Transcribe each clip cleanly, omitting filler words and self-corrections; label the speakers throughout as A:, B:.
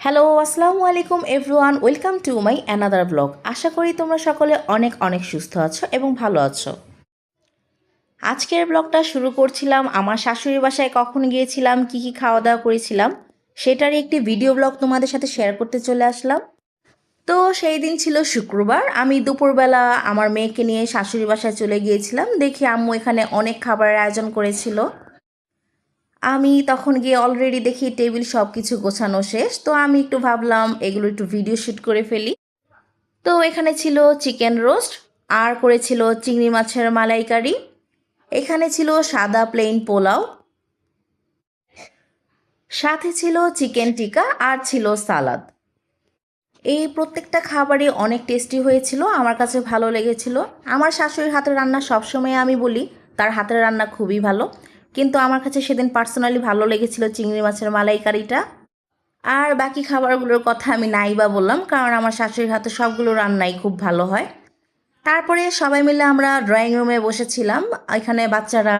A: Hello, আসসালামু আলাইকুম everyone, welcome to my another blog. আশা করি তোমরা সকলে অনেক অনেক সুস্থ আছো এবং ভালো আছো। আজকের ব্লগটা শুরু করছিলাম আমার শাশুড়ির বাসায় কখন গিয়েছিলাম, কি কি খাওয়া দাওয়া করেছিলাম সেটারই একটি ভিডিও ব্লগ তোমাদের সাথে শেয়ার করতে চলে আসলাম। তো সেই দিন ছিল শুক্রবার, আমি দুপুরবেলা আমার মেয়েকে নিয়ে শাশুড়ির বাসায় চলে গিয়েছিলাম। দেখি আম্মু এখানে অনেক খাবারের আয়োজন করেছিল। আমি তখন গিয়ে অলরেডি দেখি টেবিল সব কিছু গোছানো শেষ, তো আমি একটু ভাবলাম এগুলো একটু ভিডিও শ্যুট করে ফেলি। তো এখানে ছিল চিকেন রোস্ট, আর করেছিল চিংড়ি মাছের মালাইকারি, এখানে ছিল সাদা প্লেন পোলাও, সাথে ছিল চিকেন টিকা আর ছিল সালাদ। এই প্রত্যেকটা খাবারই অনেক টেস্টি হয়েছিল, আমার কাছে ভালো লেগেছিল। আমার শাশুড়ির হাতের রান্না সবসময় আমি বলি তার হাতের রান্না খুবই ভালো, কিন্তু আমার কাছে সেদিন পার্সোনালি ভালো লেগেছিল চিংড়ি মাছের মালাইকারিটা। আর বাকি খাবারগুলোর কথা আমি নাই বা বললাম, কারণ আমার শাশুড়ির হাতে সবগুলো রান্নাই খুব ভালো হয়। তারপরে সবাই মিলে আমরা ড্রয়িং রুমে বসেছিলাম। এখানে বাচ্চারা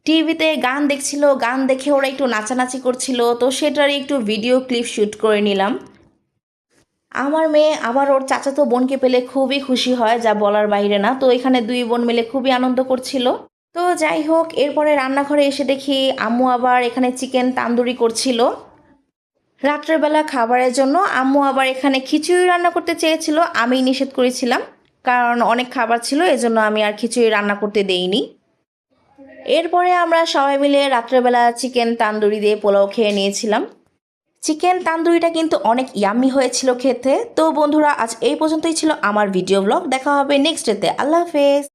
A: টিভিতে গান দেখছিল, গান দেখে ওরা একটু নাচানাচি করছিল, তো সেটারই একটু ভিডিও ক্লিপ শ্যুট করে নিলাম। আমার মেয়ে আবার ওর চাচাতো বোনকে পেলে খুবই খুশি হয়, যা বলার বাইরে না। তো এখানে দুই বোন মিলে খুবই আনন্দ করছিল। তো যাই হোক, এরপরে রান্নাঘরে এসে দেখি আম্মু আবার এখানে চিকেন তান্দুরি করছিল রাত্রেবেলা খাবারের জন্য। আম্মু আবার এখানে খিচুড়ি রান্না করতে চেয়েছিল, আমি নিষেধ করেছিলাম, কারণ অনেক খাবার ছিল, এজন্য আমি আর খিচুড়ি রান্না করতে দেইনি। এরপরে আমরা সবাই মিলে রাত্রেবেলা চিকেন তান্দুরি দিয়ে পোলাও খেয়ে নিয়েছিলাম। চিকেন তান্দুরিটা কিন্তু অনেক ইয়াম্মি হয়েছিল খেতে। তো বন্ধুরা, আজ এই পর্যন্তই ছিল আমার ভিডিও ব্লগ। দেখা হবে নেক্সট ডেতে। আল্লাহ হাফেজ।